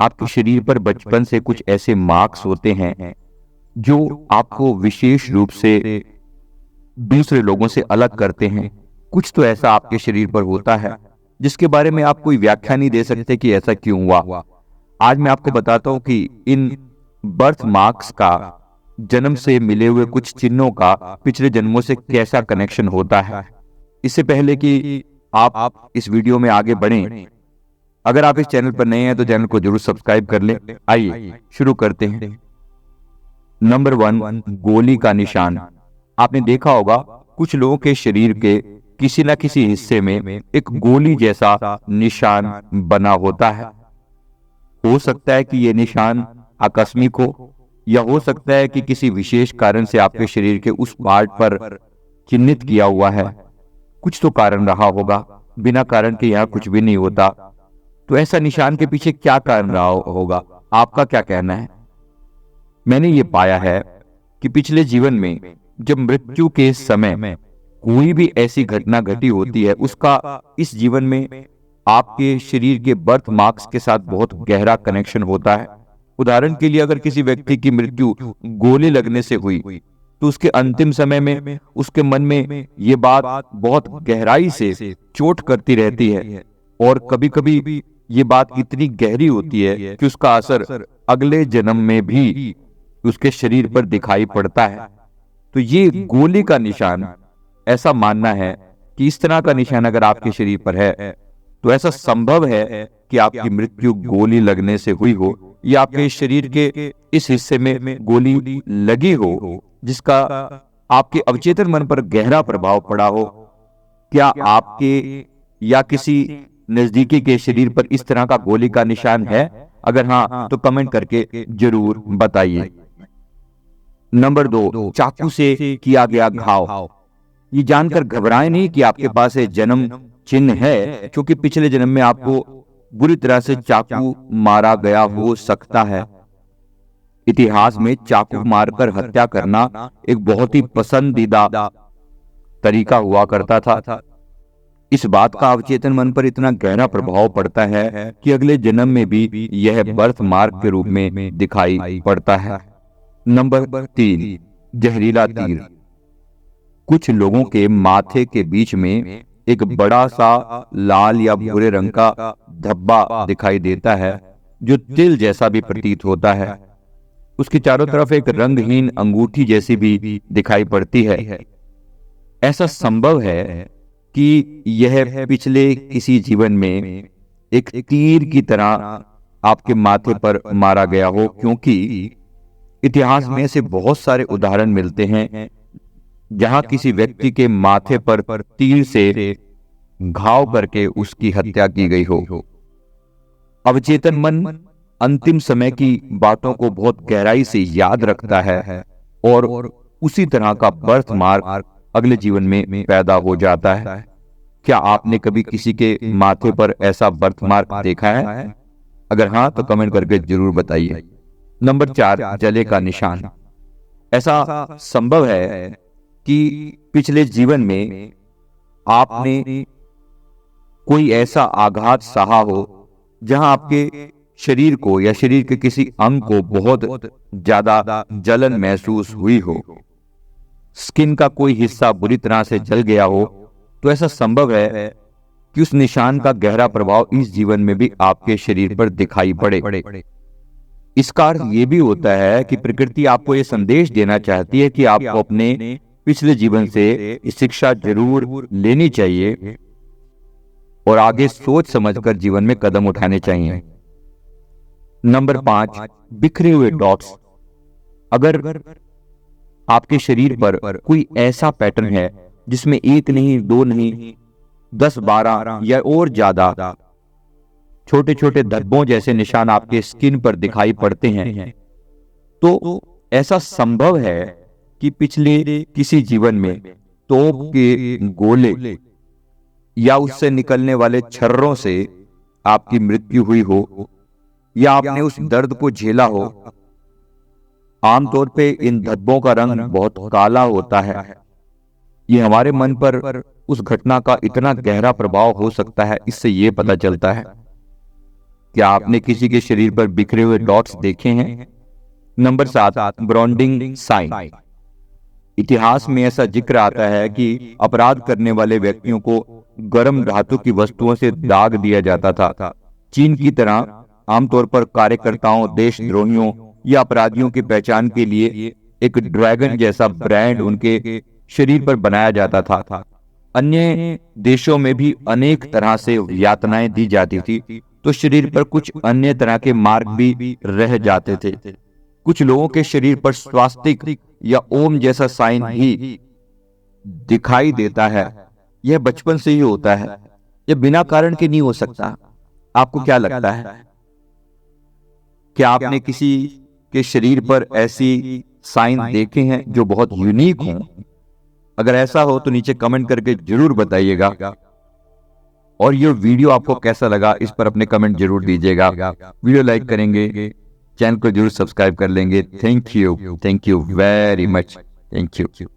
आपके शरीर पर बचपन से कुछ ऐसे मार्क्स होते हैं जो आपको विशेष रूप से दूसरे लोगों से अलग करते हैं। कुछ तो ऐसा आपके शरीर पर होता है जिसके बारे में आप कोई व्याख्या नहीं दे सकते कि ऐसा क्यों हुआ। आज मैं आपको बताता हूं कि इन बर्थ मार्क्स का जन्म से मिले हुए कुछ चिन्हों का पिछले जन्मों से कैसा कनेक्शन होता है। इससे पहले कि आप इस वीडियो में आगे बढ़ें, अगर आप इस चैनल पर नए हैं तो चैनल को जरूर सब्सक्राइब कर लें। आइए शुरू करते हैं। नंबर 1, गोली का निशान। आपने देखा होगा कुछ लोगों के शरीर के किसी न किसी हिस्से में एक गोली जैसा निशान बना होता है। हो सकता है कि यह निशान आकस्मिक हो या हो सकता है कि किसी विशेष कारण से आपके शरीर के उस पार्ट पर चिन्हित किया हुआ है। कुछ तो कारण रहा होगा, बिना कारण के यहाँ कुछ भी नहीं होता। तो ऐसा निशान के पीछे क्या कारण रहा होगा, आपका क्या कहना है? मैंने ये पाया है कि पिछले जीवन में जब मृत्यु के समय कोई भी ऐसी घटना घटी होती है, उसका इस जीवन में आपके शरीर के बर्थ मार्क्स के साथ बहुत गहरा कनेक्शन होता है। उदाहरण के लिए, अगर किसी व्यक्ति की मृत्यु गोली लगने से हुई तो उसके अंतिम समय में उसके मन में ये बात बहुत गहराई से चोट करती रहती है और कभी कभी ये बात इतनी गहरी होती है कि उसका असर अगले जन्म में भी उसके शरीर पर दिखाई पड़ता है। तो ये गोली का निशान, ऐसा मानना है कि इस तरह का निशान अगर आपके शरीर पर है तो ऐसा संभव है कि आपकी मृत्यु गोली लगने से हुई हो या आपके शरीर के इस हिस्से में गोली लगी हो जिसका आपके अवचेतन मन पर गहरा प्रभाव पड़ा हो। क्या आपके या किसी नजदीकी के शरीर पर इस तरह का गोली का निशान है? अगर हाँ तो कमेंट करके जरूर बताइए। नंबर 2, चाकू से किया गया घाव। ये जानकर घबराएं नहीं कि आपके पास एक जन्म चिन्ह है, क्योंकि पिछले जन्म में आपको बुरी तरह से चाकू मारा गया हो सकता है। इतिहास में चाकू मारकर हत्या करना एक बहुत ही पसंदीदा तरीका हुआ करता था। इस बात का अवचेतन मन पर इतना गहरा प्रभाव पड़ता है कि अगले जन्म में भी यह बर्थ मार्क के रूप में दिखाई पड़ता है। नंबर 3, जहरीला तीर। कुछ लोगों के माथे के बीच में एक बड़ा सा लाल या भूरे रंग का धब्बा दिखाई देता है जो तिल जैसा भी प्रतीत होता है। उसके चारों तरफ एक रंगहीन अंगूठी जैसी भी दिखाई पड़ती है। ऐसा संभव है कि यह पिछले किसी जीवन में एक तीर की तरह आपके माथे पर मारा गया हो, क्योंकि इतिहास में ऐसे बहुत सारे उदाहरण मिलते हैं जहां किसी व्यक्ति के माथे पर तीर से घाव करके उसकी हत्या की गई हो। अवचेतन मन अंतिम समय की बातों को बहुत गहराई से याद रखता है और उसी तरह का बर्थ मार्क अगले जीवन में पैदा हो जाता है। क्या आपने कभी किसी के माथे पर ऐसा बर्थ मार्क देखा है? अगर हाँ तो कमेंट करके जरूर बताइए। नंबर 4, जले का निशान। ऐसा संभव है कि पिछले जीवन में आपने कोई ऐसा आघात सहा हो जहां आपके शरीर को या शरीर के किसी अंग को बहुत ज्यादा जलन महसूस हुई हो, स्किन का कोई हिस्सा बुरी तरह से जल गया हो। तो ऐसा संभव है कि उस निशान का गहरा प्रभाव इस जीवन में भी आपके शरीर पर दिखाई पड़े। इसका अर्थ ये भी होता है कि प्रकृति आपको ये संदेश देना चाहती है कि आपको अपने पिछले जीवन से शिक्षा जरूर लेनी चाहिए और आगे सोच समझकर जीवन में कदम उठाने चाहिए। नंबर 5, बिखरे हुए डॉट्स। अगर आपके शरीर पर कोई ऐसा पैटर्न है जिसमें एक नहीं, दो नहीं, 10, 12 या और ज्यादा छोटे छोटे धब्बों जैसे निशान आपके स्किन पर दिखाई पड़ते हैं, तो ऐसा संभव है कि पिछले किसी जीवन में तोप के गोले या उससे निकलने वाले छर्रों से आपकी मृत्यु हुई हो या आपने उस दर्द को झेला हो। आमतौर पे इन धब्बों का रंग बहुत काला होता है। ये हमारे मन पर उस घटना का इतना गहरा प्रभाव हो सकता है, इससे ये पता चलता है। क्या आपने किसी के शरीर पर बिखरे हुए डॉट्स देखे हैं? Number 7, branding sign. इतिहास में ऐसा जिक्र आता है कि अपराध करने वाले व्यक्तियों को गर्म धातु की वस्तुओं से दाग दिया जाता था। चीन की तरह आमतौर पर कार्यकर्ताओं, देशद्रोहियों या अपराधियों की पहचान के लिए एक ड्रैगन जैसा ब्रांड उनके शरीर पर बनाया जाता था। अन्य देशों में भी अनेक तरह से यातनाएं दी जाती थी, तो शरीर पर कुछ अन्य तरह के मार्क भी रह जाते थे। कुछ लोगों के शरीर पर स्वास्तिक या ओम जैसा साइन भी दिखाई देता है। यह बचपन से ही होता है, यह बिना कारण के नहीं हो सकता। आपको क्या लगता है? क्या आपने किसी के शरीर पर ऐसी साइन देखे हैं जो बहुत यूनिक हों? अगर ऐसा हो तो नीचे कमेंट करके जरूर बताइएगा। और ये वीडियो आपको कैसा लगा इस पर अपने कमेंट जरूर दीजिएगा। वीडियो लाइक करेंगे, चैनल को जरूर सब्सक्राइब कर लेंगे। Thank you very much. Thank you.